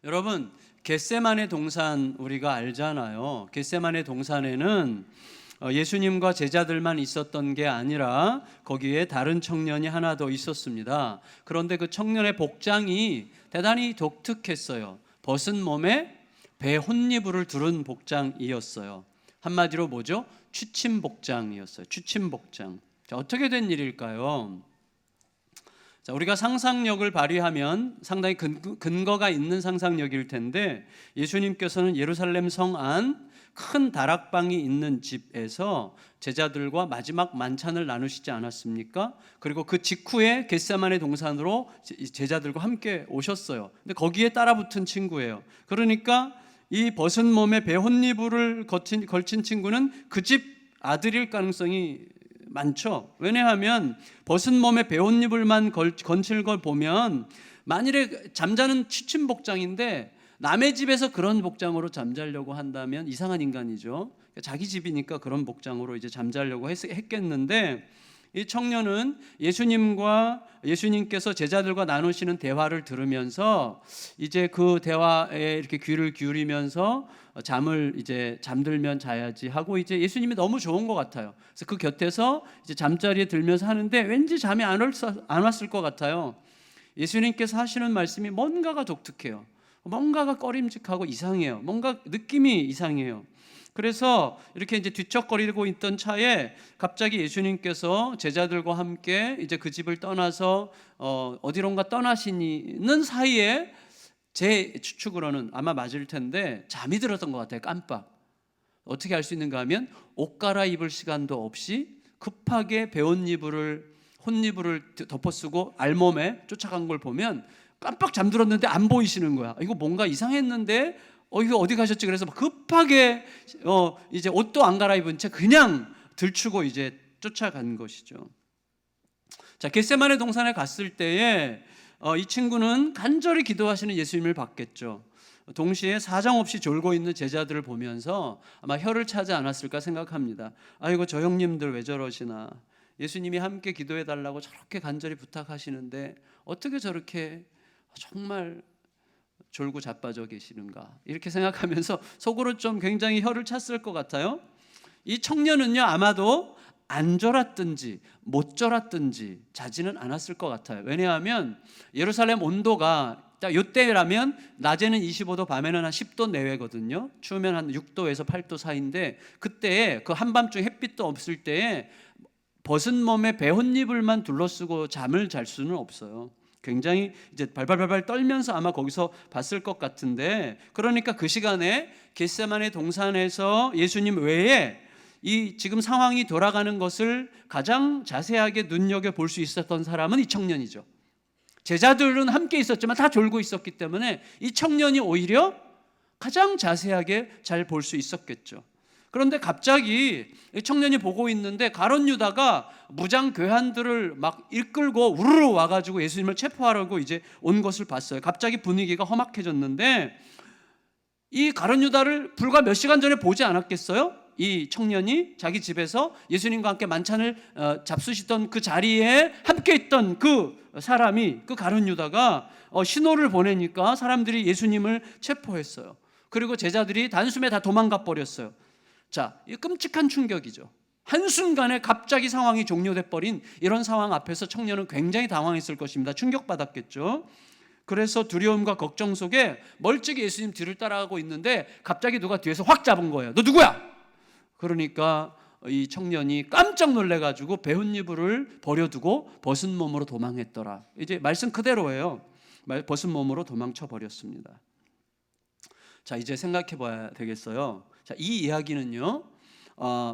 여러분, 겟세마네 동산 우리가 알잖아요. 겟세마네 동산에는 예수님과 제자들만 있었던 게 아니라 거기에 다른 청년이 하나 더 있었습니다. 그런데 그 청년의 복장이 대단히 독특했어요. 벗은 몸에 배 혼니부를 두른 복장이었어요. 한마디로 뭐죠? 취침 복장이었어요. 취침 복장. 자, 어떻게 된 일일까요? 자, 우리가 상상력을 발휘하면 상당히 근거가 있는 상상력일 텐데, 예수님께서는 예루살렘 성 안 큰 다락방이 있는 집에서 제자들과 마지막 만찬을 나누시지 않았습니까? 그리고 그 직후에 겟세마네 동산으로 제자들과 함께 오셨어요. 근데 거기에 따라붙은 친구예요. 그러니까 이 벗은 몸에 배 혼니부를 걸친 친구는 그 집 아들일 가능성이 많죠. 왜냐하면 벗은 몸에 배 혼니불만 걸칠 걸 보면, 만일에 잠자는 취침 복장인데 남의 집에서 그런 복장으로 잠자려고 한다면 이상한 인간이죠. 자기 집이니까 그런 복장으로 이제 잠자려고 했겠는데, 이 청년은 예수님께서 제자들과 나누시는 대화를 들으면서 이제 그 대화에 이렇게 귀를 기울이면서 잠들면 자야지 하고, 이제 예수님이 너무 좋은 것 같아요. 그래서 그 곁에서 이제 잠자리에 들면서 하는데 왠지 잠이 안 왔을 것 같아요. 예수님께서 하시는 말씀이 뭔가가 독특해요. 뭔가가 꺼림직하고 이상해요. 뭔가 느낌이 이상해요. 그래서 이렇게 이제 뒤척거리고 있던 차에 갑자기 예수님께서 제자들과 함께 이제 그 집을 떠나서 어디론가 떠나시는 사이에, 제 추측으로는 아마 맞을 텐데 잠이 들었던 것 같아요. 깜빡. 어떻게 알 수 있는가 하면, 옷 갈아입을 시간도 없이 급하게 혼니부를 덮어쓰고 알몸에 쫓아간 걸 보면 깜빡 잠들었는데 안 보이시는 거야. 이거 뭔가 이상했는데 이거 어디 가셨지? 그래서 급하게 이제 옷도 안 갈아입은 채 그냥 들추고 이제 쫓아간 것이죠. 자, 겟세마네 동산에 갔을 때에 이 친구는 간절히 기도하시는 예수님을 봤겠죠. 동시에 사정없이 졸고 있는 제자들을 보면서 아마 혀를 차지 않았을까 생각합니다. 아이고, 저 형님들 왜 저러시나. 예수님이 함께 기도해 달라고 저렇게 간절히 부탁하시는데 어떻게 저렇게 정말 졸고 자빠져 계시는가, 이렇게 생각하면서 속으로 좀 굉장히 혀를 찼을 것 같아요. 이 청년은요, 아마도 안 졸았든지 못 졸았든지 자지는 않았을 것 같아요. 왜냐하면 예루살렘 온도가 이때라면 낮에는 25도, 밤에는 한 10도 내외거든요. 추우면 한 6도에서 8도 사이인데, 그때 그 한밤중 햇빛도 없을 때에 벗은 몸에 배 혼니불만 둘러쓰고 잠을 잘 수는 없어요. 굉장히 이제 발발발발 떨면서 아마 거기서 봤을 것 같은데, 그러니까 그 시간에 겟세마네 동산에서 예수님 외에 이 지금 상황이 돌아가는 것을 가장 자세하게 눈여겨볼 수 있었던 사람은 이 청년이죠. 제자들은 함께 있었지만 다 졸고 있었기 때문에 이 청년이 오히려 가장 자세하게 잘 볼 수 있었겠죠. 그런데 갑자기 이 청년이 보고 있는데 가룟 유다가 무장 괴한들을 막 이끌고 우르르 와가지고 예수님을 체포하려고 이제 온 것을 봤어요. 갑자기 분위기가 험악해졌는데, 이 가룟 유다를 불과 몇 시간 전에 보지 않았겠어요? 이 청년이 자기 집에서 예수님과 함께 만찬을 잡수시던 그 자리에 함께 있던 그 사람이, 그 가룟 유다가 신호를 보내니까 사람들이 예수님을 체포했어요. 그리고 제자들이 단숨에 다 도망가 버렸어요. 자, 이 끔찍한 충격이죠. 한순간에 갑자기 상황이 종료돼 버린 이런 상황 앞에서 청년은 굉장히 당황했을 것입니다. 충격받았겠죠. 그래서 두려움과 걱정 속에 멀찍이 예수님 뒤를 따라가고 있는데 갑자기 누가 뒤에서 확 잡은 거예요. 너 누구야? 그러니까 이 청년이 깜짝 놀래가지고 배 혼니부를 버려두고 벗은 몸으로 도망했더라. 이제 말씀 그대로예요. 벗은 몸으로 도망쳐 버렸습니다. 자, 이제 생각해 봐야 되겠어요. 자, 이 이야기는요,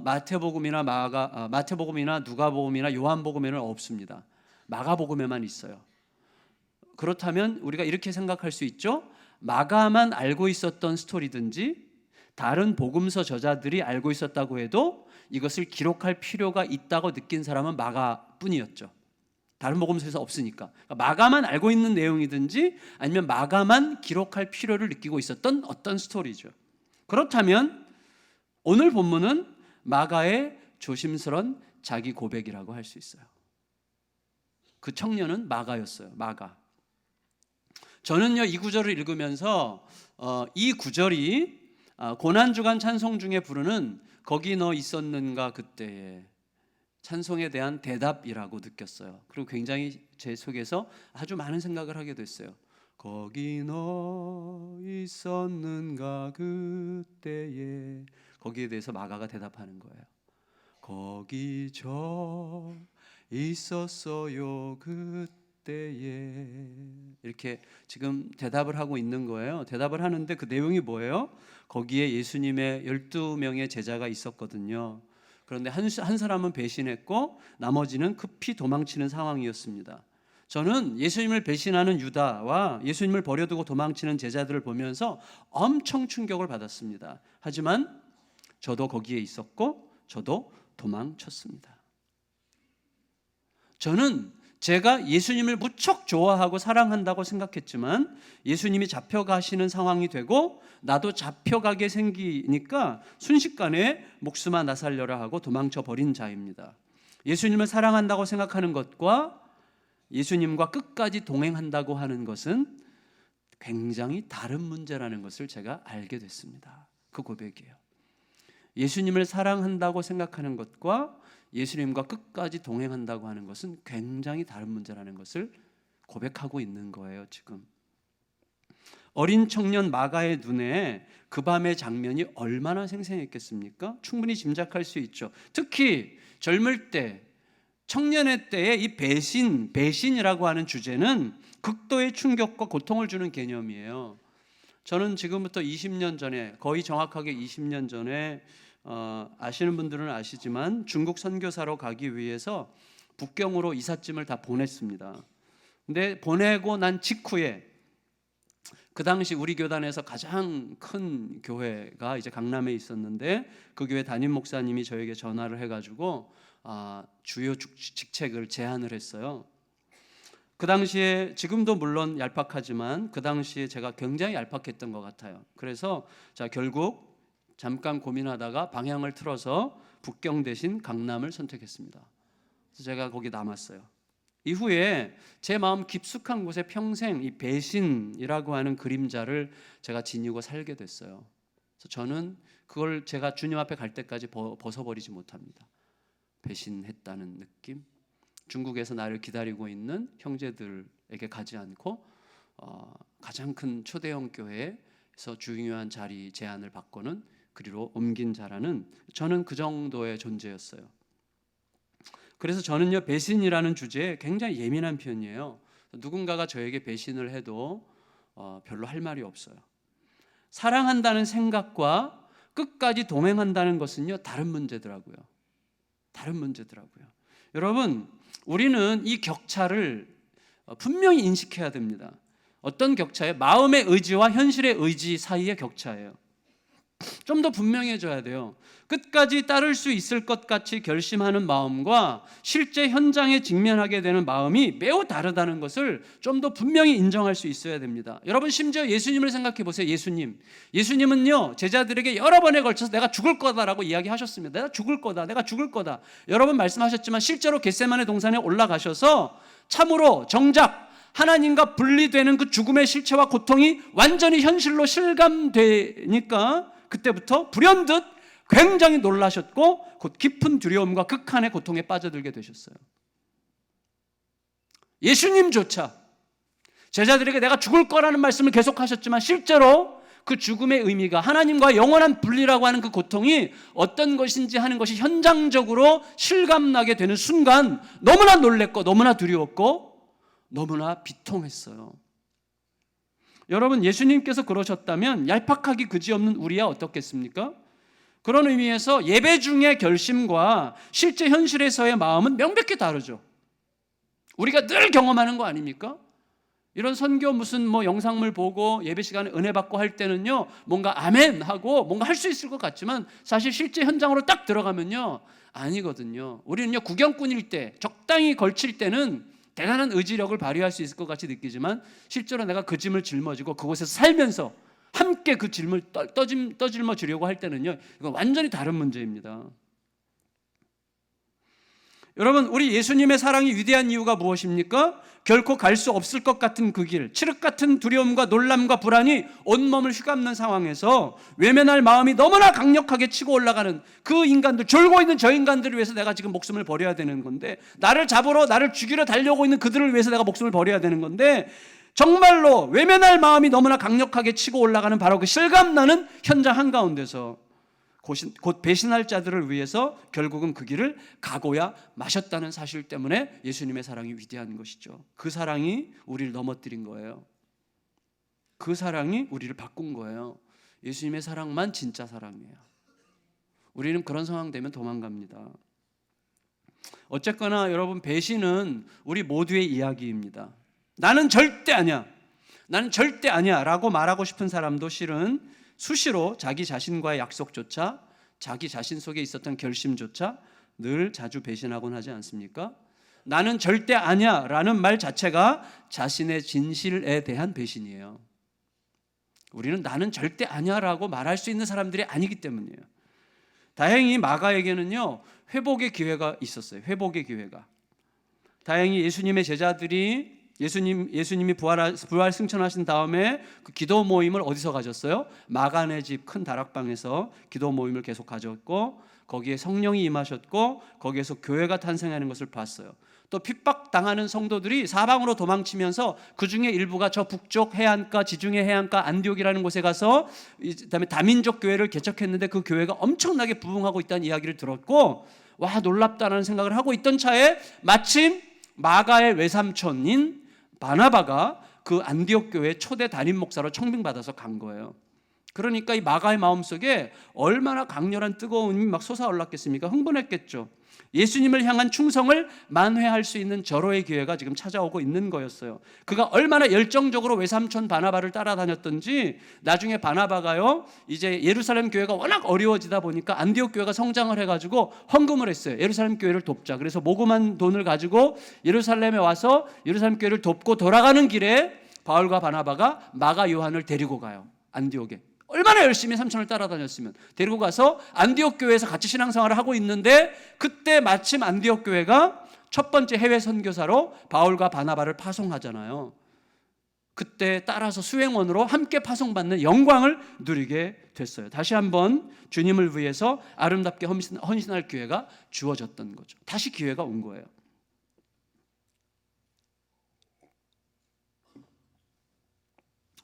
마태복음이나 누가복음이나 요한복음에는 없습니다. 마가복음에만 있어요. 그렇다면 우리가 이렇게 생각할 수 있죠. 마가만 알고 있었던 스토리든지 다른 복음서 저자들이 알고 있었다고 해도 이것을 기록할 필요가 있다고 느낀 사람은 마가뿐이었죠. 다른 복음서에서 없으니까. 그러니까 마가만 알고 있는 내용이든지 아니면 마가만 기록할 필요를 느끼고 있었던 어떤 스토리죠. 그렇다면 오늘 본문은 마가의 조심스런 자기 고백이라고 할 수 있어요. 그 청년은 마가였어요. 마가. 저는요 이 구절을 읽으면서 이 구절이 고난주간 찬송 중에 부르는 거기 너 있었는가 그때에 찬송에 대한 대답이라고 느꼈어요. 그리고 굉장히 제 속에서 아주 많은 생각을 하게 됐어요. 거기 너 있었는가 그때에, 거기에 대해서 마가가 대답하는 거예요. 거기 저 있었어요 그때에, 이렇게 지금 대답을 하고 있는 거예요. 대답을 하는데 그 내용이 뭐예요? 거기에 예수님의 12명의 제자가 있었거든요. 그런데 한 사람은 배신했고 나머지는 급히 도망치는 상황이었습니다. 저는 예수님을 배신하는 유다와 예수님을 버려두고 도망치는 제자들을 보면서 엄청 충격을 받았습니다. 하지만 저도 거기에 있었고 저도 도망쳤습니다. 저는 제가 예수님을 무척 좋아하고 사랑한다고 생각했지만 예수님이 잡혀가시는 상황이 되고 나도 잡혀가게 생기니까 순식간에 목숨 하나 살려라 하고 도망쳐 버린 자입니다. 예수님을 사랑한다고 생각하는 것과 예수님과 끝까지 동행한다고 하는 것은 굉장히 다른 문제라는 것을 제가 알게 됐습니다. 그 고백이에요. 예수님을 사랑한다고 생각하는 것과 예수님과 끝까지 동행한다고 하는 것은 굉장히 다른 문제라는 것을 고백하고 있는 거예요. 지금 어린 청년 마가의 눈에 그 밤의 장면이 얼마나 생생했겠습니까? 충분히 짐작할 수 있죠. 특히 젊을 때, 청년의 때에 이 배신이라고 하는 주제는 극도의 충격과 고통을 주는 개념이에요. 저는 지금부터 20년 전에, 거의 정확하게 20년 전에 아시는 분들은 아시지만 중국 선교사로 가기 위해서 북경으로 이삿짐을 다 보냈습니다. 근데 보내고 난 직후에 그 당시 우리 교단에서 가장 큰 교회가 이제 강남에 있었는데 그 교회 담임 목사님이 저에게 전화를 해가지고 주요 직책을 제안을 했어요. 그 당시에, 지금도 물론 얄팍하지만 그 당시에 제가 굉장히 얄팍했던 것 같아요. 그래서 결국 잠깐 고민하다가 방향을 틀어서 북경 대신 강남을 선택했습니다. 그래서 제가 거기 남았어요. 이후에 제 마음 깊숙한 곳에 평생 이 배신이라고 하는 그림자를 제가 지니고 살게 됐어요. 그래서 저는 그걸 제가 주님 앞에 갈 때까지 벗어버리지 못합니다. 배신했다는 느낌, 중국에서 나를 기다리고 있는 형제들에게 가지 않고 가장 큰 초대형 교회에서 중요한 자리 제안을 받고는 그리로 옮긴 자라는, 저는 그 정도의 존재였어요. 그래서 저는요 배신이라는 주제에 굉장히 예민한 편이에요. 누군가가 저에게 배신을 해도 별로 할 말이 없어요. 사랑한다는 생각과 끝까지 동행한다는 것은요 다른 문제더라고요. 여러분, 우리는 이 격차를 분명히 인식해야 됩니다. 어떤 격차예요? 마음의 의지와 현실의 의지 사이의 격차예요. 좀 더 분명해져야 돼요. 끝까지 따를 수 있을 것 같이 결심하는 마음과 실제 현장에 직면하게 되는 마음이 매우 다르다는 것을 좀 더 분명히 인정할 수 있어야 됩니다. 여러분, 심지어 예수님을 생각해 보세요. 예수님은요 제자들에게 여러 번에 걸쳐서 내가 죽을 거다라고 이야기하셨습니다. 내가 죽을 거다. 여러 번 말씀하셨지만 실제로 겟세마네 동산에 올라가셔서 참으로 정작 하나님과 분리되는 그 죽음의 실체와 고통이 완전히 현실로 실감되니까 그때부터 불현듯 굉장히 놀라셨고 곧 깊은 두려움과 극한의 고통에 빠져들게 되셨어요. 예수님조차 제자들에게 내가 죽을 거라는 말씀을 계속하셨지만 실제로 그 죽음의 의미가 하나님과 영원한 분리라고 하는 그 고통이 어떤 것인지 하는 것이 현장적으로 실감나게 되는 순간 너무나 놀랬고 너무나 두려웠고 너무나 비통했어요. 여러분, 예수님께서 그러셨다면 얄팍하기 그지없는 우리야 어떻겠습니까? 그런 의미에서 예배 중의 결심과 실제 현실에서의 마음은 명백히 다르죠. 우리가 늘 경험하는 거 아닙니까? 이런 선교 무슨 영상물 보고 예배 시간에 은혜 받고 할 때는요 뭔가 아멘 하고 뭔가 할 수 있을 것 같지만 사실 실제 현장으로 딱 들어가면요 아니거든요. 우리는요 구경꾼일 때, 적당히 걸칠 때는 대단한 의지력을 발휘할 수 있을 것 같이 느끼지만 실제로 내가 그 짐을 짊어지고 그곳에서 살면서 함께 그 짐을 떠짊어 주려고 할 때는요 이건 완전히 다른 문제입니다. 여러분, 우리 예수님의 사랑이 위대한 이유가 무엇입니까? 결코 갈 수 없을 것 같은 그 길, 칠흑 같은 두려움과 놀람과 불안이 온몸을 휘감는 상황에서 외면할 마음이 너무나 강력하게 치고 올라가는 그 인간들, 졸고 있는 저 인간들을 위해서 내가 지금 목숨을 버려야 되는 건데, 나를 잡으러 나를 죽이러 달려오고 있는 그들을 위해서 내가 목숨을 버려야 되는 건데, 정말로 외면할 마음이 너무나 강력하게 치고 올라가는 바로 그 실감나는 현장 한가운데서 곧 배신할 자들을 위해서 결국은 그 길을 가고야 마셨다는 사실 때문에 예수님의 사랑이 위대한 것이죠. 그 사랑이 우리를 넘어뜨린 거예요. 그 사랑이 우리를 바꾼 거예요. 예수님의 사랑만 진짜 사랑이에요. 우리는 그런 상황 되면 도망갑니다. 어쨌거나 여러분, 배신은 우리 모두의 이야기입니다. 나는 절대 아니야, 나는 절대 아니야 라고 말하고 싶은 사람도 실은 수시로 자기 자신과의 약속조차, 자기 자신 속에 있었던 결심조차 늘 자주 배신하곤 하지 않습니까? 나는 절대 아니야 라는 말 자체가 자신의 진실에 대한 배신이에요. 우리는 나는 절대 아니야 라고 말할 수 있는 사람들이 아니기 때문이에요. 다행히 마가에게는요, 회복의 기회가 있었어요. 회복의 기회가. 다행히 예수님의 제자들이 예수님이 부활 승천하신 다음에 그 기도 모임을 어디서 가졌어요? 마가네 집 큰 다락방에서 기도 모임을 계속 가졌고, 거기에 성령이 임하셨고, 거기에서 교회가 탄생하는 것을 봤어요. 또 핍박당하는 성도들이 사방으로 도망치면서 그 중에 일부가 저 북쪽 해안가, 지중해 해안가 안디옥이라는 곳에 가서 그다음에 다민족 교회를 개척했는데, 그 교회가 엄청나게 부흥하고 있다는 이야기를 들었고, 와, 놀랍다라는 생각을 하고 있던 차에 마침 마가의 외삼촌인 바나바가 그 안디옥 교회 초대 담임 목사로 청빙받아서 간 거예요. 그러니까 이 마가의 마음속에 얼마나 강렬한 뜨거움이 막 솟아올랐겠습니까? 흥분했겠죠. 예수님을 향한 충성을 만회할 수 있는 절호의 기회가 지금 찾아오고 있는 거였어요. 그가 얼마나 열정적으로 외삼촌 바나바를 따라다녔던지, 나중에 바나바가요, 이제 예루살렘 교회가 워낙 어려워지다 보니까 안디옥 교회가 성장을 해가지고 헌금을 했어요. 예루살렘 교회를 돕자. 그래서 모금한 돈을 가지고 예루살렘에 와서 예루살렘 교회를 돕고 돌아가는 길에 바울과 바나바가 마가 요한을 데리고 가요. 안디옥에. 얼마나 열심히 삼촌을 따라다녔으면. 데리고 가서 안디옥 교회에서 같이 신앙생활을 하고 있는데, 그때 마침 안디옥 교회가 첫 번째 해외 선교사로 바울과 바나바를 파송하잖아요. 그때 따라서 수행원으로 함께 파송받는 영광을 누리게 됐어요. 다시 한번 주님을 위해서 아름답게 헌신할 기회가 주어졌던 거죠. 다시 기회가 온 거예요.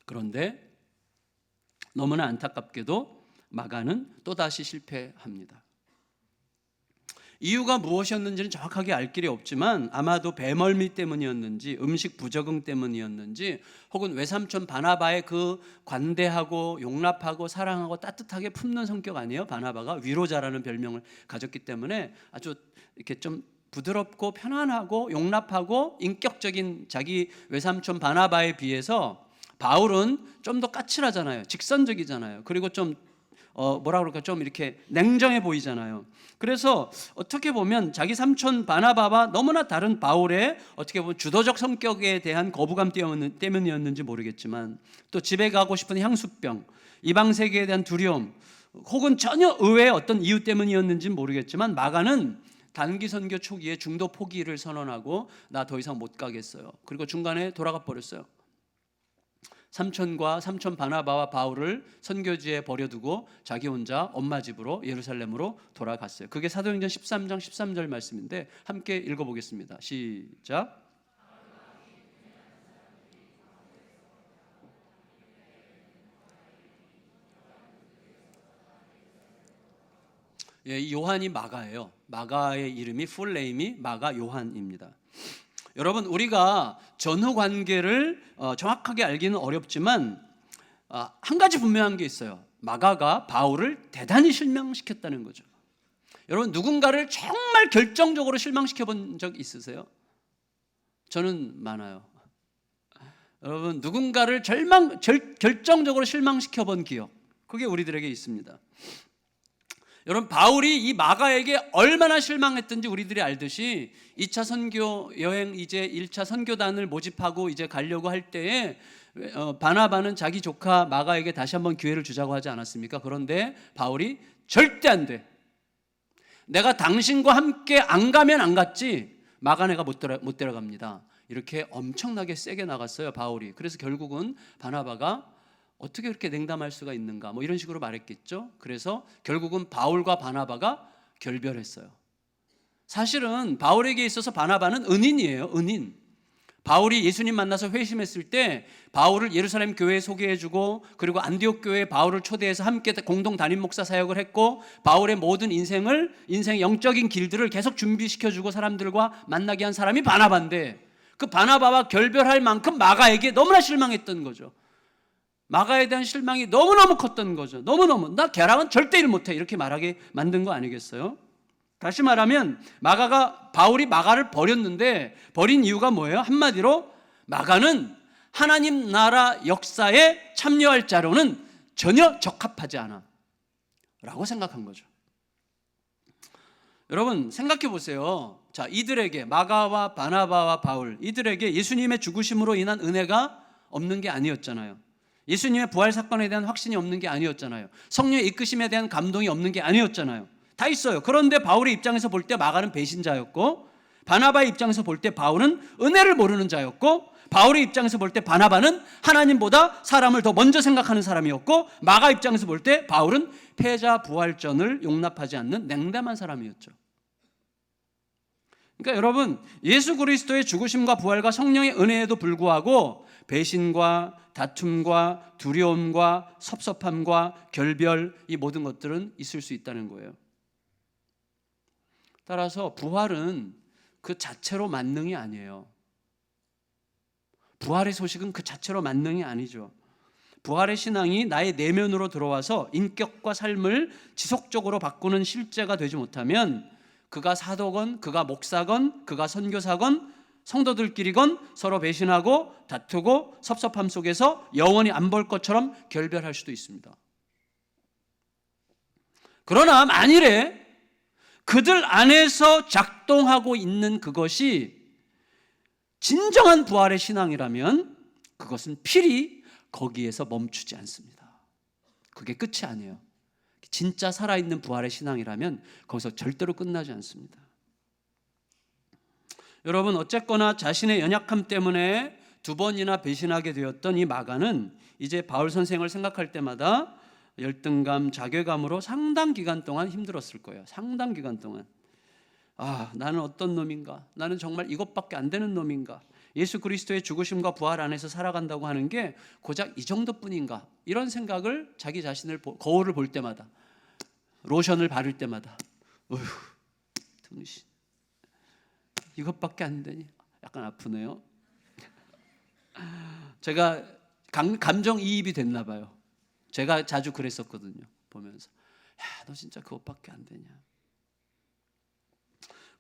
그런데 너무나 안타깝게도 마가는 또다시 실패합니다. 이유가 무엇이었는지는 정확하게 알 길이 없지만, 아마도 배멀미 때문이었는지, 음식 부적응 때문이었는지, 혹은 외삼촌 바나바의 그 관대하고 용납하고 사랑하고 따뜻하게 품는 성격 아니에요? 바나바가 위로자라는 별명을 가졌기 때문에 아주 이렇게 좀 부드럽고 편안하고 용납하고 인격적인 자기 외삼촌 바나바에 비해서 바울은 좀 더 까칠하잖아요. 직선적이잖아요. 그리고 좀 뭐라 그럴까, 좀 이렇게 냉정해 보이잖아요. 그래서 어떻게 보면 자기 삼촌 바나바와 너무나 다른 바울의 어떻게 보면 주도적 성격에 대한 거부감 때문이었는지 모르겠지만, 또 집에 가고 싶은 향수병, 이방 세계에 대한 두려움, 혹은 전혀 의외의 어떤 이유 때문이었는지는 모르겠지만, 마가는 단기 선교 초기에 중도 포기를 선언하고 나 더 이상 못 가겠어요. 그리고 중간에 돌아가 버렸어요. 삼촌과 삼촌 바나바와 바울을 선교지에 버려두고 자기 혼자 엄마 집으로 예루살렘으로 돌아갔어요. 그게 사도행전 13장 13절 말씀인데 함께 읽어보겠습니다. 시작. 예, 이 요한이 마가예요. 마가의 이름이 풀네임이 마가 요한입니다. 여러분, 우리가 전후 관계를 정확하게 알기는 어렵지만 한 가지 분명한 게 있어요. 마가가 바울을 대단히 실망시켰다는 거죠. 여러분, 누군가를 정말 결정적으로 실망시켜 본 적 있으세요? 저는 많아요. 여러분, 누군가를 결정적으로 실망시켜 본 기억, 그게 우리들에게 있습니다. 여러분, 바울이 이 마가에게 얼마나 실망했던지 우리들이 알듯이 2차 선교 여행, 이제 1차 선교단을 모집하고 이제 가려고 할 때에 바나바는 자기 조카 마가에게 다시 한번 기회를 주자고 하지 않았습니까? 그런데 바울이 절대 안 돼. 내가 당신과 함께 안 가면 안 갔지 마가네가 못 데려갑니다. 이렇게 엄청나게 세게 나갔어요, 바울이. 그래서 결국은 바나바가 어떻게 그렇게 냉담할 수가 있는가 뭐 이런 식으로 말했겠죠. 그래서 결국은 바울과 바나바가 결별했어요. 사실은 바울에게 있어서 바나바는 은인이에요, 은인. 바울이 예수님 만나서 회심했을 때 바울을 예루살렘 교회에 소개해주고, 그리고 안디옥 교회에 바울을 초대해서 함께 공동 담임 목사 사역을 했고, 바울의 모든 인생의 영적인 길들을 계속 준비시켜주고 사람들과 만나게 한 사람이 바나바인데, 그 바나바와 결별할 만큼 마가에게 너무나 실망했던 거죠. 마가에 대한 실망이 너무너무 컸던 거죠. 너무너무 나 걔랑은 절대 일 못해 이렇게 말하게 만든 거 아니겠어요? 다시 말하면 바울이 마가를 버렸는데, 버린 이유가 뭐예요? 한마디로 마가는 하나님 나라 역사에 참여할 자로는 전혀 적합하지 않아 라고 생각한 거죠. 여러분 생각해 보세요. 자, 이들에게, 마가와 바나바와 바울, 이들에게 예수님의 죽으심으로 인한 은혜가 없는 게 아니었잖아요. 예수님의 부활 사건에 대한 확신이 없는 게 아니었잖아요. 성령의 이끄심에 대한 감동이 없는 게 아니었잖아요. 다 있어요. 그런데 바울의 입장에서 볼 때 마가는 배신자였고, 바나바의 입장에서 볼 때 바울은 은혜를 모르는 자였고, 바울의 입장에서 볼 때 바나바는 하나님보다 사람을 더 먼저 생각하는 사람이었고, 마가 입장에서 볼 때 바울은 패자 부활전을 용납하지 않는 냉담한 사람이었죠. 그러니까 여러분, 예수 그리스도의 죽으심과 부활과 성령의 은혜에도 불구하고 배신과 다툼과 두려움과 섭섭함과 결별, 이 모든 것들은 있을 수 있다는 거예요. 따라서 부활은 그 자체로 만능이 아니에요. 부활의 소식은 그 자체로 만능이 아니죠. 부활의 신앙이 나의 내면으로 들어와서 인격과 삶을 지속적으로 바꾸는 실제가 되지 못하면, 그가 사도건, 그가 목사건, 그가 선교사건, 성도들끼리건 서로 배신하고 다투고 섭섭함 속에서 영원히 안 볼 것처럼 결별할 수도 있습니다. 그러나 만일에 그들 안에서 작동하고 있는 그것이 진정한 부활의 신앙이라면 그것은 필히 거기에서 멈추지 않습니다. 그게 끝이 아니에요. 진짜 살아있는 부활의 신앙이라면 거기서 절대로 끝나지 않습니다. 여러분, 어쨌거나 자신의 연약함 때문에 2번이나 배신하게 되었던 이 마가는 이제 바울 선생을 생각할 때마다 열등감, 자괴감으로 상당 기간 동안 힘들었을 거예요. 상당 기간 동안. 나는 어떤 놈인가? 나는 정말 이것밖에 안 되는 놈인가? 예수 그리스도의 죽으심과 부활 안에서 살아간다고 하는 게 고작 이 정도뿐인가? 이런 생각을 자기 자신을 거울을 볼 때마다, 로션을 바를 때마다, 등신, 이것밖에 안 되니? 약간 아프네요. 제가 감정이입이 됐나 봐요. 제가 자주 그랬었거든요. 보면서 너 진짜 그것밖에 안 되냐?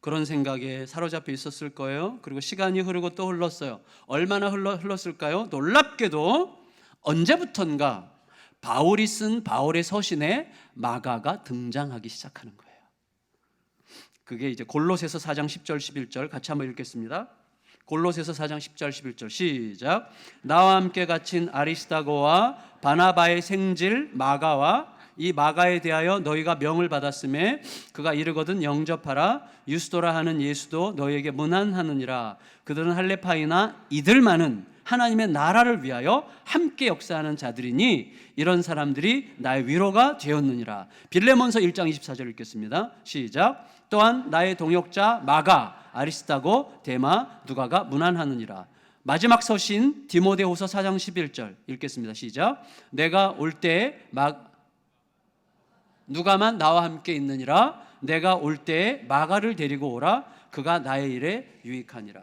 그런 생각에 사로잡혀 있었을 거예요. 그리고 시간이 흐르고 또 흘렀어요. 얼마나 흘렀을까요? 놀랍게도 언제부턴가 바울이 쓴 바울의 서신에 마가가 등장하기 시작하는 거예요. 그게 이제 골로새서 4장 10절 11절 같이 한번 읽겠습니다. 골로새서 4장 10절 11절 시작. 나와 함께 갇힌 아리스다고와 바나바의 생질 마가와 이 마가에 대하여 너희가 명을 받았음에 그가 이르거든 영접하라. 유스도라 하는 예수도 너희에게 문안하느니라. 그들은 할레파이나 이들만은 하나님의 나라를 위하여 함께 역사하는 자들이니 이런 사람들이 나의 위로가 되었느니라. 빌레몬서 1장 24절 읽겠습니다. 시작. 또한 나의 동역자 마가, 아리스다고, 데마, 누가가 문안하느니라. 마지막 서신 디모데후서 4장 11절 읽겠습니다. 시작. 내가 올 때에 누가만 나와 함께 있느니라. 내가 올 때에 마가를 데리고 오라. 그가 나의 일에 유익하니라.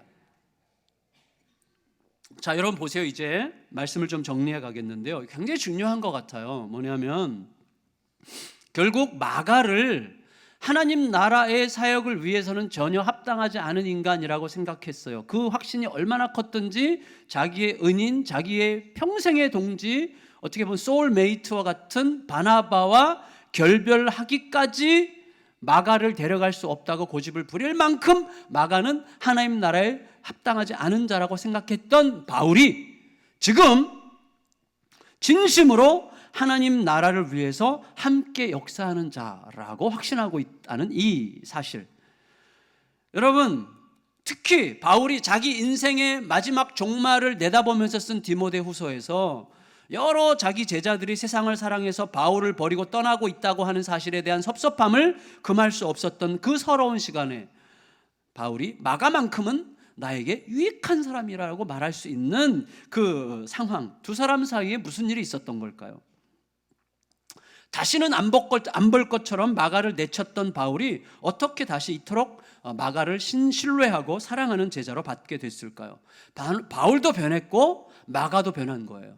자, 여러분 보세요. 이제 말씀을 좀 정리해 가겠는데요. 굉장히 중요한 것 같아요. 뭐냐면 결국 마가를 하나님 나라의 사역을 위해서는 전혀 합당하지 않은 인간이라고 생각했어요. 그 확신이 얼마나 컸든지 자기의 은인, 자기의 평생의 동지, 어떻게 보면 소울메이트와 같은 바나바와 결별하기까지 마가를 데려갈 수 없다고 고집을 부릴 만큼 마가는 하나님 나라에 합당하지 않은 자라고 생각했던 바울이 지금 진심으로 하나님 나라를 위해서 함께 역사하는 자라고 확신하고 있다는 이 사실. 여러분, 특히 바울이 자기 인생의 마지막 종말을 내다보면서 쓴 디모데후서에서 여러 자기 제자들이 세상을 사랑해서 바울을 버리고 떠나고 있다고 하는 사실에 대한 섭섭함을 금할 수 없었던 그 서러운 시간에 바울이 마가만큼은 나에게 유익한 사람이라고 말할 수 있는 그 상황, 두 사람 사이에 무슨 일이 있었던 걸까요? 다시는 안 볼 것처럼 마가를 내쳤던 바울이 어떻게 다시 이토록 마가를 신뢰하고 사랑하는 제자로 받게 됐을까요? 바울도 변했고 마가도 변한 거예요.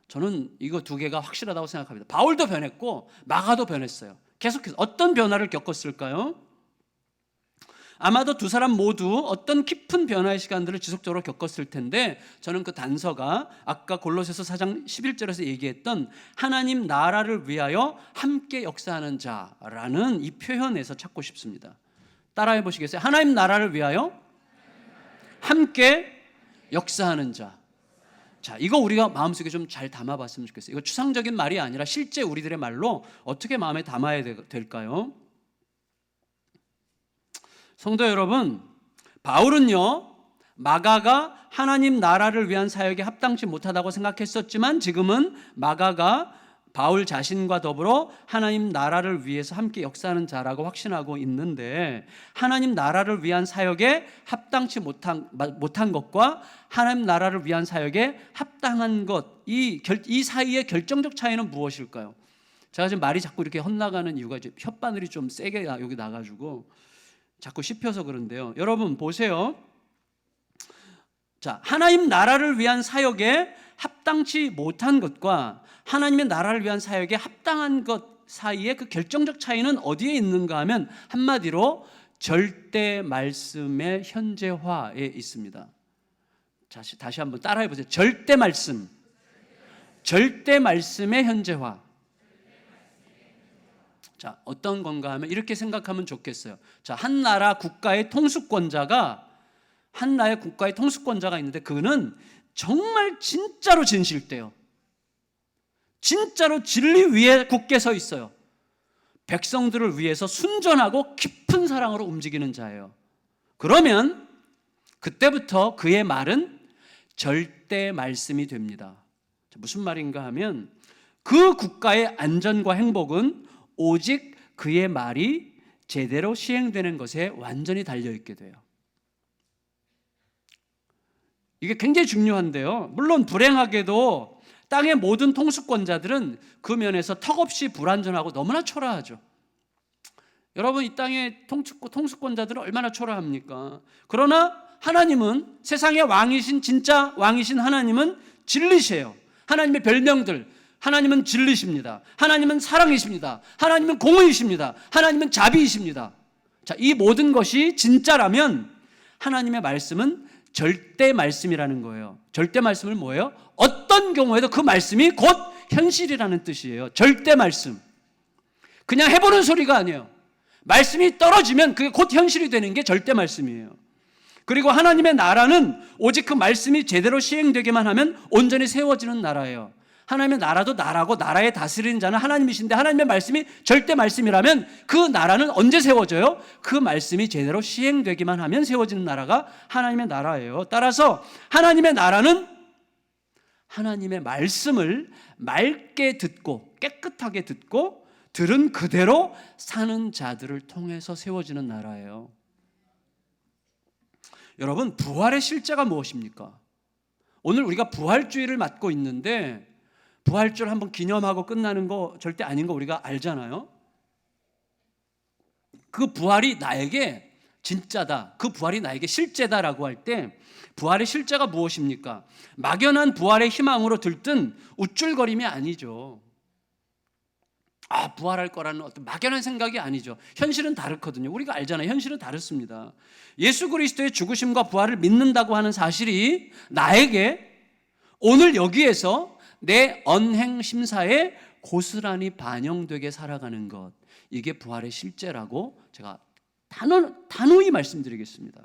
저는 이거 두 개가 확실하다고 생각합니다. 바울도 변했고 마가도 변했어요. 계속해서 어떤 변화를 겪었을까요? 아마도 두 사람 모두 어떤 깊은 변화의 시간들을 지속적으로 겪었을 텐데, 저는 그 단서가 아까 골로새서 4장 11절에서 얘기했던 하나님 나라를 위하여 함께 역사하는 자라는 이 표현에서 찾고 싶습니다. 따라해 보시겠어요? 하나님 나라를 위하여 함께 역사하는 자. 자, 이거 우리가 마음속에 좀 잘 담아봤으면 좋겠어요. 이거 추상적인 말이 아니라 실제 우리들의 말로 어떻게 마음에 담아야 될까요? 성도 여러분, 바울은요, 마가가 하나님 나라를 위한 사역에 합당치 못하다고 생각했었지만 지금은 마가가 바울 자신과 더불어 하나님 나라를 위해서 함께 역사하는 자라고 확신하고 있는데, 하나님 나라를 위한 사역에 합당치 못한 것과 하나님 나라를 위한 사역에 합당한 것, 이 사이의 결정적 차이는 무엇일까요? 제가 지금 말이 자꾸 이렇게 헛나가는 이유가 이제 혓바늘이 좀 세게 여기 나가지고 자꾸 씹혀서 그런데요. 여러분 보세요. 자, 하나님 나라를 위한 사역에 합당치 못한 것과 하나님의 나라를 위한 사역에 합당한 것 사이의 그 결정적 차이는 어디에 있는가 하면 한마디로 절대 말씀의 현재화에 있습니다. 다시 한번 따라해 보세요. 절대 말씀. 절대 말씀의 현재화. 자, 어떤 건가 하면 이렇게 생각하면 좋겠어요. 자, 한 나라의 국가의 통수권자가 있는데 그는 정말 진짜로 진실돼요. 진짜로 진리 위에 굳게 서 있어요. 백성들을 위해서 순전하고 깊은 사랑으로 움직이는 자예요. 그러면 그때부터 그의 말은 절대 말씀이 됩니다. 무슨 말인가 하면 그 국가의 안전과 행복은 오직 그의 말이 제대로 시행되는 것에 완전히 달려있게 돼요. 이게 굉장히 중요한데요. 물론 불행하게도 땅의 모든 통수권자들은 그 면에서 턱없이 불완전하고 너무나 초라하죠. 여러분, 이 땅의 통수권자들은 얼마나 초라합니까? 그러나 하나님은, 세상의 왕이신, 진짜 왕이신 하나님은 진리시에요. 하나님의 별명들, 하나님은 진리십니다. 하나님은 사랑이십니다. 하나님은 공의이십니다. 하나님은 자비이십니다. 자, 이 모든 것이 진짜라면 하나님의 말씀은 절대 말씀이라는 거예요. 절대 말씀은 뭐예요? 어떤 경우에도 그 말씀이 곧 현실이라는 뜻이에요. 절대 말씀. 그냥 해보는 소리가 아니에요. 말씀이 떨어지면 그게 곧 현실이 되는 게 절대 말씀이에요. 그리고 하나님의 나라는 오직 그 말씀이 제대로 시행되기만 하면 온전히 세워지는 나라예요. 하나님의 나라도 나라고 나라에 다스리는 자는 하나님이신데, 하나님의 말씀이 절대 말씀이라면 그 나라는 언제 세워져요? 그 말씀이 제대로 시행되기만 하면 세워지는 나라가 하나님의 나라예요. 따라서 하나님의 나라는 하나님의 말씀을 맑게 듣고 깨끗하게 듣고 들은 그대로 사는 자들을 통해서 세워지는 나라예요. 여러분, 부활의 실제가 무엇입니까? 오늘 우리가 부활주의를 맡고 있는데 부활주를 한번 기념하고 끝나는 거 절대 아닌 거 우리가 알잖아요. 그 부활이 나에게 진짜다, 그 부활이 나에게 실제다라고 할 때 부활의 실제가 무엇입니까? 막연한 부활의 희망으로 들뜬 우쭐거림이 아니죠. 부활할 거라는 어떤 막연한 생각이 아니죠. 현실은 다르거든요. 우리가 알잖아요. 현실은 다릅니다. 예수 그리스도의 죽으심과 부활을 믿는다고 하는 사실이 나에게 오늘 여기에서 내 언행 심사에 고스란히 반영되게 살아가는 것, 이게 부활의 실제라고 제가 단호히 말씀드리겠습니다.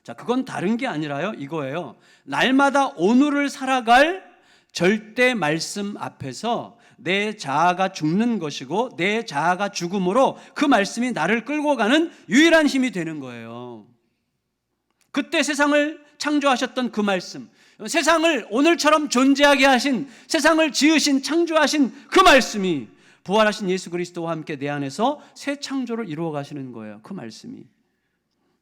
자, 그건 다른 게 아니라요, 이거예요. 날마다 오늘을 살아갈 절대 말씀 앞에서 내 자아가 죽는 것이고 내 자아가 죽음으로 그 말씀이 나를 끌고 가는 유일한 힘이 되는 거예요. 그때 세상을 창조하셨던 그 말씀, 세상을 오늘처럼 존재하게 하신, 세상을 지으신, 창조하신 그 말씀이 부활하신 예수 그리스도와 함께 내 안에서 새 창조를 이루어 가시는 거예요. 그 말씀이.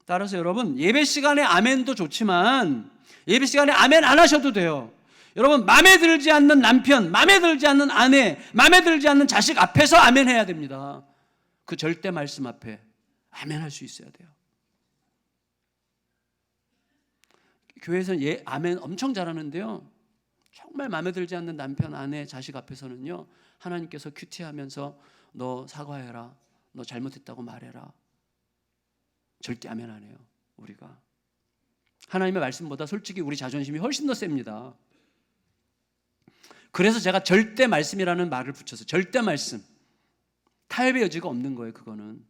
따라서 여러분, 예배 시간에 아멘도 좋지만 예배 시간에 아멘 안 하셔도 돼요. 여러분, 마음에 들지 않는 남편, 마음에 들지 않는 아내, 마음에 들지 않는 자식 앞에서 아멘 해야 됩니다. 그 절대 말씀 앞에 아멘 할 수 있어야 돼요. 교회에서는 아멘 엄청 잘하는데요, 정말 마음에 들지 않는 남편, 아내, 자식 앞에서는요, 하나님께서 큐티하면서 너 사과해라, 너 잘못했다고 말해라, 절대 아멘 안 해요. 우리가 하나님의 말씀보다 솔직히 우리 자존심이 훨씬 더 셉니다. 그래서 제가 절대 말씀이라는 말을 붙여서, 절대 말씀, 타협의 여지가 없는 거예요. 그거는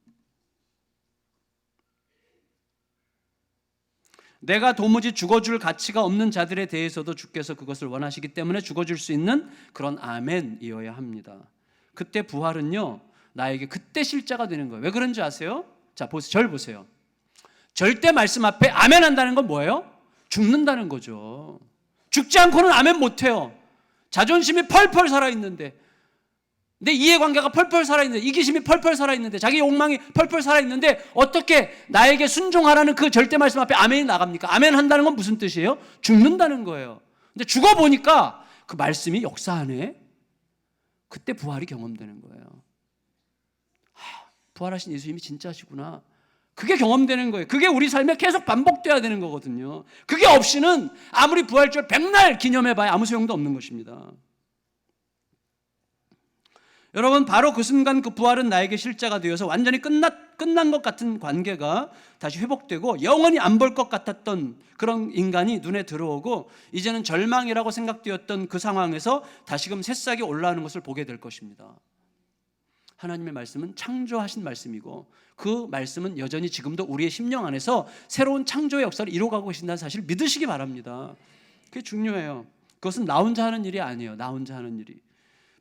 내가 도무지 죽어줄 가치가 없는 자들에 대해서도 주께서 그것을 원하시기 때문에 죽어줄 수 있는 그런 아멘이어야 합니다. 그때 부활은요, 나에게 그때 실자가 되는 거예요. 왜 그런지 아세요? 자, 보세요. 절 보세요. 절대 말씀 앞에 아멘 한다는 건 뭐예요? 죽는다는 거죠. 죽지 않고는 아멘 못해요. 자존심이 펄펄 살아있는데, 내 이해관계가 펄펄 살아있는데, 이기심이 펄펄 살아있는데, 자기 욕망이 펄펄 살아있는데 어떻게 나에게 순종하라는 그 절대 말씀 앞에 아멘이 나갑니까? 아멘 한다는 건 무슨 뜻이에요? 죽는다는 거예요. 근데 죽어보니까 그 말씀이 역사하네. 그때 부활이 경험되는 거예요. 부활하신 예수님이 진짜시구나. 그게 경험되는 거예요. 그게 우리 삶에 계속 반복돼야 되는 거거든요. 그게 없이는 아무리 부활절 100날 기념해봐야 아무 소용도 없는 것입니다. 여러분, 바로 그 순간 그 부활은 나에게 실자가 되어서 완전히 끝난 것 같은 관계가 다시 회복되고 영원히 안 볼 것 같았던 그런 인간이 눈에 들어오고, 이제는 절망이라고 생각되었던 그 상황에서 다시금 새싹이 올라오는 것을 보게 될 것입니다. 하나님의 말씀은 창조하신 말씀이고, 그 말씀은 여전히 지금도 우리의 심령 안에서 새로운 창조의 역사를 이루어가고 계신다는 사실을 믿으시기 바랍니다. 그게 중요해요. 그것은 나 혼자 하는 일이 아니에요. 나 혼자 하는 일이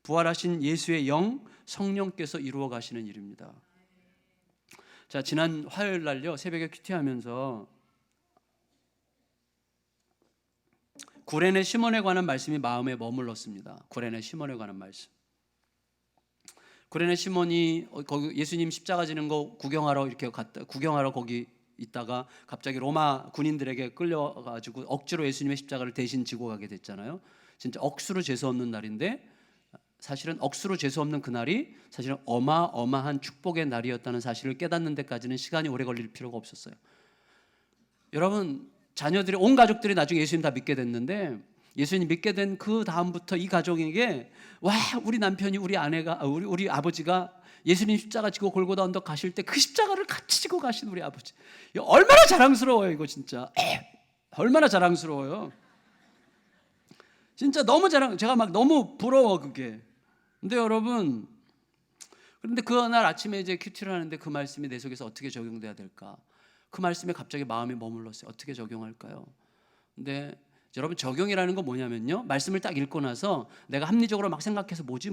부활하신 예수의 영, 성령께서 이루어 가시는 일입니다. 자, 지난 화요일 날요, 새벽에 큐티하면서 구레네 시몬에 관한 말씀이 마음에 머물렀습니다. 구레네 시몬에 관한 말씀. 구레네 시몬이 거기 예수님 십자가 지는 거 구경하러 이렇게 구경하러 거기 있다가 갑자기 로마 군인들에게 끌려가지고 억지로 예수님의 십자가를 대신 지고 가게 됐잖아요. 진짜 억수로 재수 없는 날인데, 사실은 억수로 재수 없는 그날이 사실은 어마어마한 축복의 날이었다는 사실을 깨닫는 데까지는 시간이 오래 걸릴 필요가 없었어요. 여러분, 자녀들이, 온 가족들이 나중에 예수님 다 믿게 됐는데, 예수님 믿게 된 그 다음부터 이 가족에게, 와, 우리 남편이, 우리 아내가, 우리 아버지가 예수님 십자가 지고 골고다 언덕 가실 때 그 십자가를 같이 지고 가신 우리 아버지, 이거 얼마나 자랑스러워요. 이거 진짜 얼마나 자랑스러워요. 진짜 너무 제가 막 너무 부러워 그게. 근데 여러분, 그런데 그날 아침에 이제 큐티를 하는데 그 말씀이 내 속에서 어떻게 적용돼야 될까? 그 말씀에 갑자기 마음이 머물렀어요. 어떻게 적용할까요? 근데 여러분, 적용이라는 건 뭐냐면요, 말씀을 딱 읽고 나서 내가 합리적으로 막 생각해서 뭐지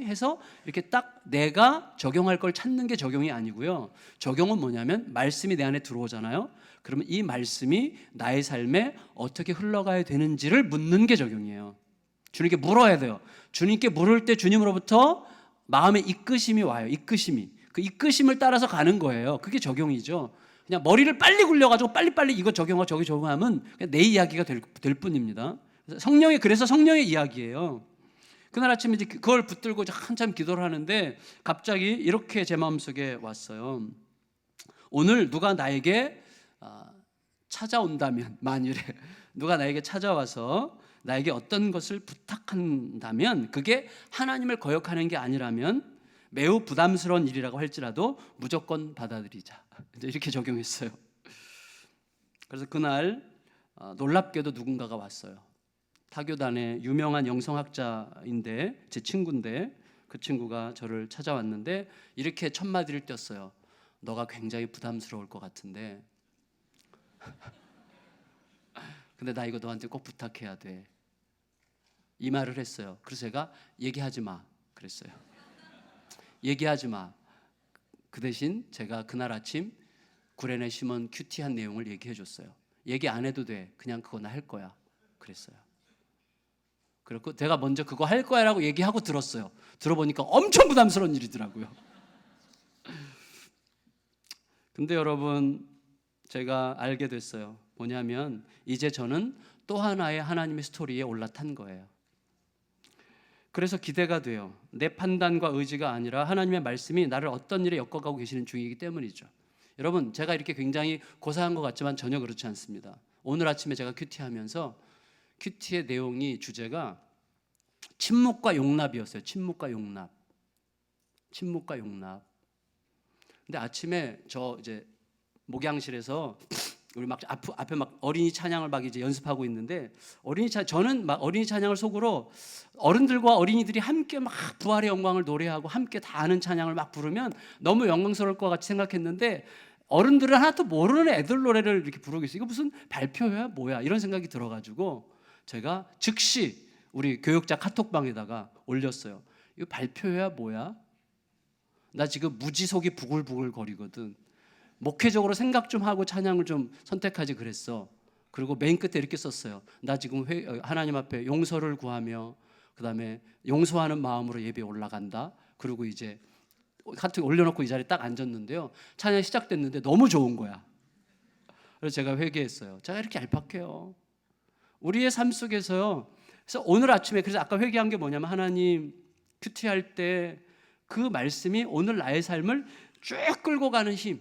해서 이렇게 딱 내가 적용할 걸 찾는 게 적용이 아니고요. 적용은 뭐냐면 말씀이 내 안에 들어오잖아요. 그러면 이 말씀이 나의 삶에 어떻게 흘러가야 되는지를 묻는 게 적용이에요. 주님께 물어야 돼요. 주님께 물을 때 주님으로부터 마음의 이끄심이 와요. 이끄심이. 그 이끄심을 따라서 가는 거예요. 그게 적용이죠. 그냥 머리를 빨리 굴려가지고 빨리빨리 이거 적용하고 저기 적용하면 그냥 내 이야기가 될 뿐입니다. 그래서 성령의 이야기예요. 그날 아침에 이제 그걸 붙들고 한참 기도를 하는데 갑자기 이렇게 제 마음속에 왔어요. 오늘 누가 나에게 찾아온다면, 만일에 누가 나에게 찾아와서 나에게 어떤 것을 부탁한다면, 그게 하나님을 거역하는 게 아니라면 매우 부담스러운 일이라고 할지라도 무조건 받아들이자. 이렇게 적용했어요. 그래서 그날 놀랍게도 누군가가 왔어요. 타교단의 유명한 영성학자인데, 제 친구인데, 그 친구가 저를 찾아왔는데 이렇게 첫 마디를 띄었어요. 너가 굉장히 부담스러울 것 같은데 근데 나 이거 너한테 꼭 부탁해야 돼. 이 말을 했어요. 그래서 제가 얘기하지 마 그랬어요. 얘기하지 마. 그 대신 제가 그날 아침 구레네 심은 큐티한 내용을 얘기해 줬어요. 얘기 안 해도 돼. 그냥 그거 나 할 거야. 그랬어요. 그리고 내가 먼저 그거 할 거야라고 얘기하고 들었어요. 들어보니까 엄청 부담스러운 일이더라고요. 근데 여러분, 제가 알게 됐어요. 뭐냐면 이제 저는 또 하나의 하나님의 스토리에 올라탄 거예요. 그래서 기대가 돼요. 내 판단과 의지가 아니라 하나님의 말씀이 나를 어떤 일에 엮어가고 계시는 중이기 때문이죠. 여러분, 제가 이렇게 굉장히 고사한 것 같지만 전혀 그렇지 않습니다. 오늘 아침에 제가 큐티하면서 큐티의 내용이 주제가 침묵과 용납이었어요. 침묵과 용납. 침묵과 용납. 근데 아침에 저 이제 목양실에서 우리 막 앞에 막 어린이 찬양을 막 이제 연습하고 있는데 저는 막 어린이 찬양을 속으로 어른들과 어린이들이 함께 막 부활의 영광을 노래하고 함께 다 아는 찬양을 막 부르면 너무 영광스러울 것 같이 생각했는데 어른들은 하나도 모르는 애들 노래를 이렇게 부르고 있어요. 이거 무슨 발표야 뭐야 이런 생각이 들어가지고 제가 즉시 우리 교육자 카톡방에다가 올렸어요. 이거 발표야 뭐야? 나 지금 무지속이 부글부글 거리거든. 목회적으로 생각 좀 하고 찬양을 좀 선택하지 그랬어. 그리고 맨 끝에 이렇게 썼어요. 나 지금 하나님 앞에 용서를 구하며 그다음에 용서하는 마음으로 예배에 올라간다. 그리고 이제 카톡 올려놓고 이 자리에 딱 앉았는데요. 찬양이 시작됐는데 너무 좋은 거야. 그래서 제가 회개했어요. 제가 이렇게 얄팍해요. 우리의 삶 속에서요. 그래서 오늘 아침에 그래서 아까 회개한 게 뭐냐면 하나님 큐티할 때 그 말씀이 오늘 나의 삶을 쭉 끌고 가는 힘.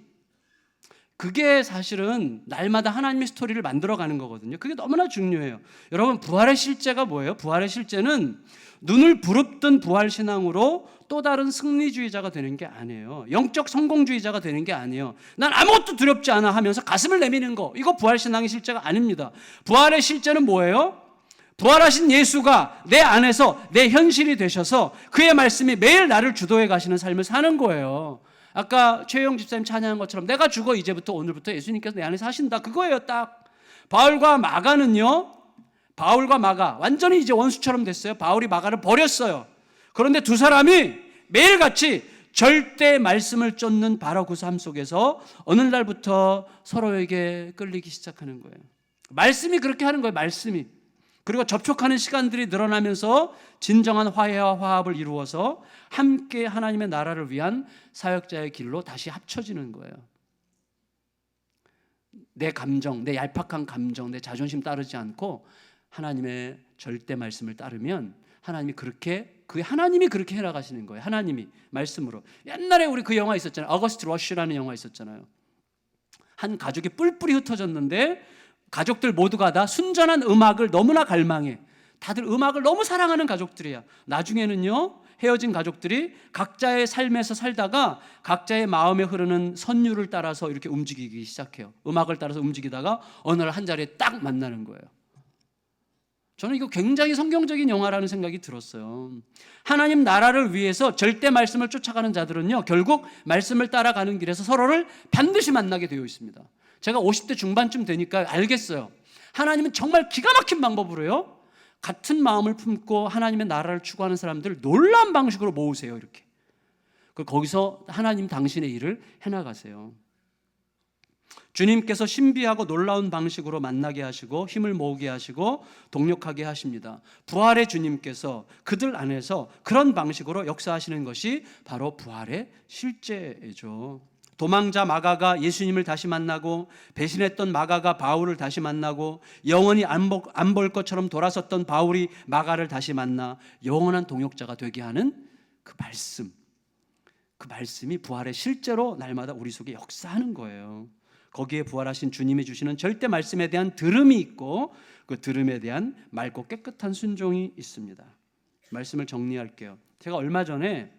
그게 사실은 날마다 하나님의 스토리를 만들어가는 거거든요. 그게 너무나 중요해요. 여러분, 부활의 실제가 뭐예요? 부활의 실제는 눈을 부릅뜬 부활신앙으로 또 다른 승리주의자가 되는 게 아니에요. 영적 성공주의자가 되는 게 아니에요. 난 아무것도 두렵지 않아 하면서 가슴을 내미는 거, 이거 부활신앙의 실제가 아닙니다. 부활의 실제는 뭐예요? 부활하신 예수가 내 안에서 내 현실이 되셔서 그의 말씀이 매일 나를 주도해 가시는 삶을 사는 거예요. 아까 최영 집사님 찬양한 것처럼 내가 죽어 이제부터 오늘부터 예수님께서 내 안에서 하신다. 그거예요 딱. 바울과 마가 완전히 이제 원수처럼 됐어요. 바울이 마가를 버렸어요. 그런데 두 사람이 매일같이 절대 말씀을 쫓는 바로 그 삶 속에서 어느 날부터 서로에게 끌리기 시작하는 거예요. 말씀이 그렇게 하는 거예요. 말씀이. 그리고 접촉하는 시간들이 늘어나면서 진정한 화해와 화합을 이루어서 함께 하나님의 나라를 위한 사역자의 길로 다시 합쳐지는 거예요. 내 감정, 내 얄팍한 감정, 내 자존심 따르지 않고 하나님의 절대 말씀을 따르면 하나님이 그렇게 해나가시는 거예요. 하나님이 말씀으로. 옛날에 우리 그 영화 있었잖아요. 어거스트 러쉬라는 영화 있었잖아요. 한 가족이 뿔뿔이 흩어졌는데 가족들 모두가 다 순전한 음악을 너무나 갈망해. 다들 음악을 너무 사랑하는 가족들이야. 나중에는요, 헤어진 가족들이 각자의 삶에서 살다가 각자의 마음에 흐르는 선율을 따라서 이렇게 움직이기 시작해요. 음악을 따라서 움직이다가 어느 날 한 자리에 딱 만나는 거예요. 저는 이거 굉장히 성경적인 영화라는 생각이 들었어요. 하나님 나라를 위해서 절대 말씀을 쫓아가는 자들은요, 결국 말씀을 따라가는 길에서 서로를 반드시 만나게 되어 있습니다. 제가 50대 중반쯤 되니까 알겠어요. 하나님은 정말 기가 막힌 방법으로요, 같은 마음을 품고 하나님의 나라를 추구하는 사람들을 놀라운 방식으로 모으세요. 이렇게. 거기서 하나님 당신의 일을 해나가세요. 주님께서 신비하고 놀라운 방식으로 만나게 하시고 힘을 모으게 하시고 동력하게 하십니다. 부활의 주님께서 그들 안에서 그런 방식으로 역사하시는 것이 바로 부활의 실제죠. 도망자 마가가 예수님을 다시 만나고 배신했던 마가가 바울을 다시 만나고 영원히 안 볼 것처럼 돌아섰던 바울이 마가를 다시 만나 영원한 동역자가 되게 하는 그 말씀이 부활의 실제로 날마다 우리 속에 역사하는 거예요. 거기에 부활하신 주님이 주시는 절대 말씀에 대한 들음이 있고 그 들음에 대한 맑고 깨끗한 순종이 있습니다. 말씀을 정리할게요. 제가 얼마 전에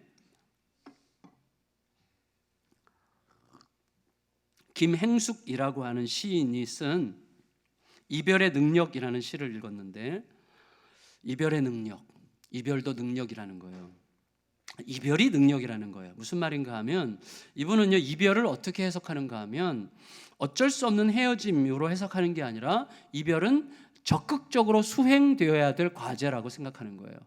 김행숙이라고 하는 시인이 쓴 이별의 능력이라는 시를 읽었는데, 이별의 능력, 이별도 능력이라는 거예요. 이별이 능력이라는 거예요. 무슨 말인가 하면, 이분은요, 이별을 어떻게 해석하는가 하면 어쩔 수 없는 헤어짐으로 해석하는 게 아니라 이별은 적극적으로 수행되어야 될 과제라고 생각하는 거예요.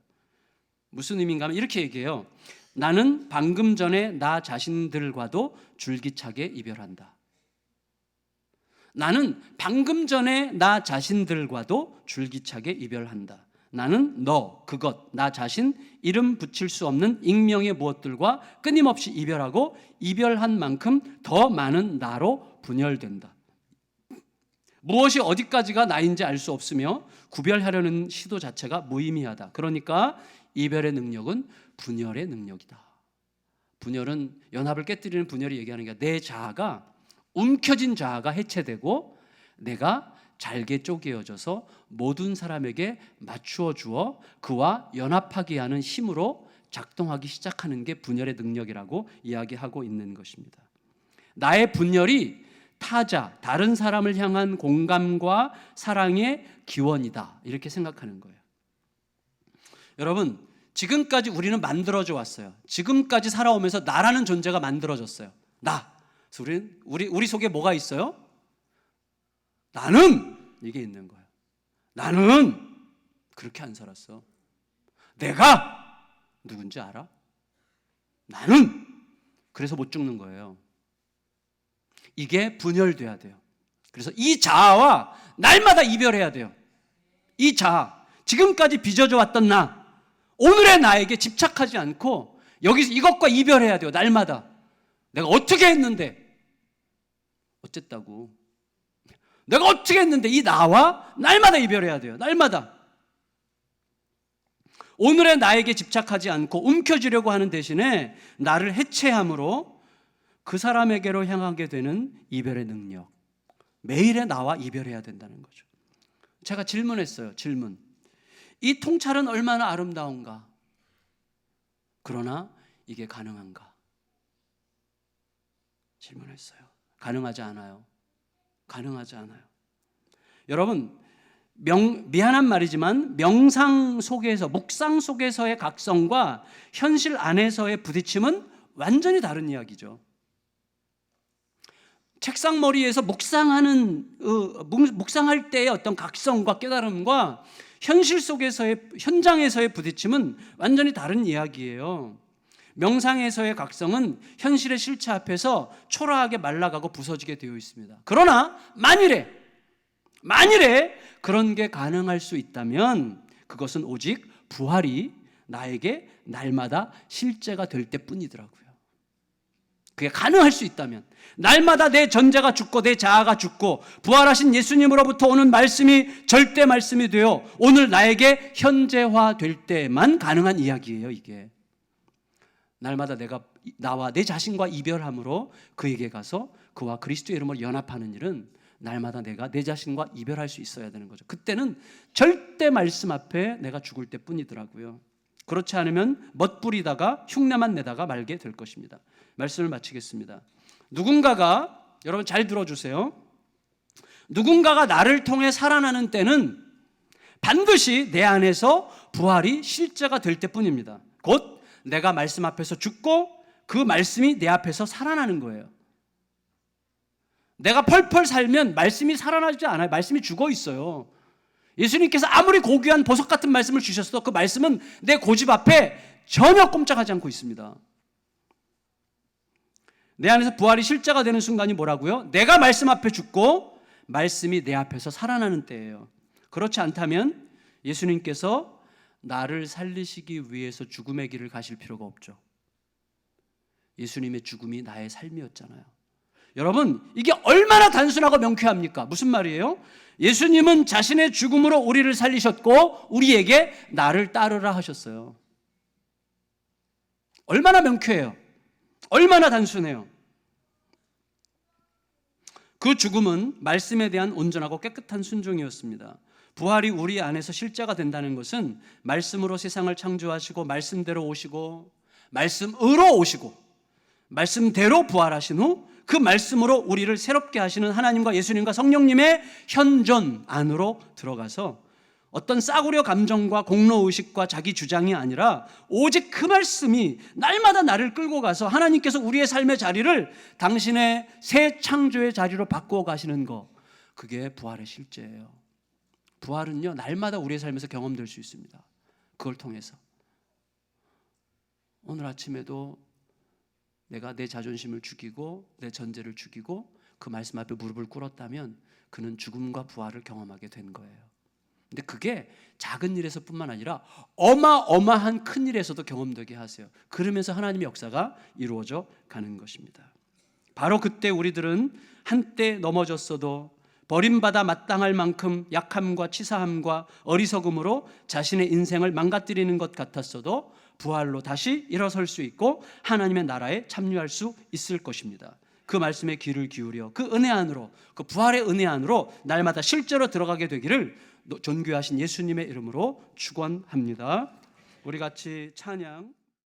무슨 의미인가 하면 이렇게 얘기해요. 나는 방금 전에 나 자신들과도 줄기차게 이별한다. 나는 방금 전에 나 자신들과도 줄기차게 이별한다. 나는 너, 그것, 나 자신, 이름 붙일 수 없는 익명의 무엇들과 끊임없이 이별하고 이별한 만큼 더 많은 나로 분열된다. 무엇이 어디까지가 나인지 알 수 없으며 구별하려는 시도 자체가 무의미하다. 그러니까 이별의 능력은 분열의 능력이다. 분열은 연합을 깨뜨리는 분열이 얘기하는 게 내 자아가 움켜진 자아가 해체되고 내가 잘게 쪼개어져서 모든 사람에게 맞추어 주어 그와 연합하게 하는 힘으로 작동하기 시작하는 게 분열의 능력이라고 이야기하고 있는 것입니다. 나의 분열이 타자, 다른 사람을 향한 공감과 사랑의 기원이다. 이렇게 생각하는 거예요. 여러분, 지금까지 우리는 만들어져 왔어요. 지금까지 살아오면서 나라는 존재가 만들어졌어요. 나. 그래서 우리 속에 뭐가 있어요? 나는 이게 있는 거예요. 나는 그렇게 안 살았어. 내가 누군지 알아? 나는 그래서 못 죽는 거예요. 이게 분열돼야 돼요. 그래서 이 자아와 날마다 이별해야 돼요. 이 자아, 지금까지 빚어져 왔던 나, 오늘의 나에게 집착하지 않고 여기서 이것과 이별해야 돼요. 날마다. 내가 어떻게 했는데 어쨌다고. 내가 어떻게 했는데 이 나와 날마다 이별해야 돼요. 날마다. 오늘의 나에게 집착하지 않고 움켜쥐려고 하는 대신에 나를 해체함으로 그 사람에게로 향하게 되는 이별의 능력. 매일의 나와 이별해야 된다는 거죠. 제가 질문했어요. 질문. 이 통찰은 얼마나 아름다운가? 그러나 이게 가능한가? 질문했어요. 가능하지 않아요. 가능하지 않아요. 여러분, 미안한 말이지만 명상 속에서, 묵상 속에서의 각성과 현실 안에서의 부딪힘은 완전히 다른 이야기죠. 책상 머리에서 묵상할 때의 어떤 각성과 깨달음과 현실 속에서의, 현장에서의 부딪힘은 완전히 다른 이야기예요. 명상에서의 각성은 현실의 실체 앞에서 초라하게 말라가고 부서지게 되어 있습니다. 그러나 만일에 그런 게 가능할 수 있다면 그것은 오직 부활이 나에게 날마다 실제가 될 때뿐이더라고요. 그게 가능할 수 있다면, 날마다 내 전제가 죽고 내 자아가 죽고 부활하신 예수님으로부터 오는 말씀이 절대 말씀이 되어 오늘 나에게 현재화될 때만 가능한 이야기예요. 이게 날마다 내가 나와 내 자신과 이별함으로 그에게 가서 그와 그리스도의 이름으로 연합하는 일은 날마다 내가 내 자신과 이별할 수 있어야 되는 거죠. 그때는 절대 말씀 앞에 내가 죽을 때뿐이더라고요. 그렇지 않으면 멋부리다가 흉내만 내다가 말게 될 것입니다. 말씀을 마치겠습니다. 누군가가, 여러분 잘 들어주세요. 누군가가 나를 통해 살아나는 때는 반드시 내 안에서 부활이 실제가 될 때뿐입니다. 곧 내가 말씀 앞에서 죽고 그 말씀이 내 앞에서 살아나는 거예요. 내가 펄펄 살면 말씀이 살아나지 않아요. 말씀이 죽어 있어요. 예수님께서 아무리 고귀한 보석 같은 말씀을 주셨어도 그 말씀은 내 고집 앞에 전혀 꼼짝하지 않고 있습니다. 내 안에서 부활이 실제가 되는 순간이 뭐라고요? 내가 말씀 앞에 죽고 말씀이 내 앞에서 살아나는 때예요. 그렇지 않다면 예수님께서 나를 살리시기 위해서 죽음의 길을 가실 필요가 없죠. 예수님의 죽음이 나의 삶이었잖아요. 여러분, 이게 얼마나 단순하고 명쾌합니까? 무슨 말이에요? 예수님은 자신의 죽음으로 우리를 살리셨고 우리에게 나를 따르라 하셨어요. 얼마나 명쾌해요. 얼마나 단순해요. 그 죽음은 말씀에 대한 온전하고 깨끗한 순종이었습니다. 부활이 우리 안에서 실제가 된다는 것은 말씀으로 세상을 창조하시고 말씀대로 오시고 말씀으로 오시고 말씀대로 부활하신 후 그 말씀으로 우리를 새롭게 하시는 하나님과 예수님과 성령님의 현존 안으로 들어가서 어떤 싸구려 감정과 공로의식과 자기 주장이 아니라 오직 그 말씀이 날마다 나를 끌고 가서 하나님께서 우리의 삶의 자리를 당신의 새 창조의 자리로 바꾸어 가시는 거, 그게 부활의 실제예요. 부활은요, 날마다 우리의 삶에서 경험될 수 있습니다. 그걸 통해서 오늘 아침에도 내가 내 자존심을 죽이고 내 전제를 죽이고 그 말씀 앞에 무릎을 꿇었다면 그는 죽음과 부활을 경험하게 된 거예요. 근데 그게 작은 일에서뿐만 아니라 어마어마한 큰 일에서도 경험되게 하세요. 그러면서 하나님의 역사가 이루어져 가는 것입니다. 바로 그때 우리들은 한때 넘어졌어도 버림받아 마땅할 만큼 약함과 치사함과 어리석음으로 자신의 인생을 망가뜨리는 것 같았어도 부활로 다시 일어설 수 있고 하나님의 나라에 참여할 수 있을 것입니다. 그 말씀에 귀를 기울여 그 은혜 안으로, 그 부활의 은혜 안으로 날마다 실제로 들어가게 되기를 존귀하신 예수님의 이름으로 축원합니다. 우리 같이 찬양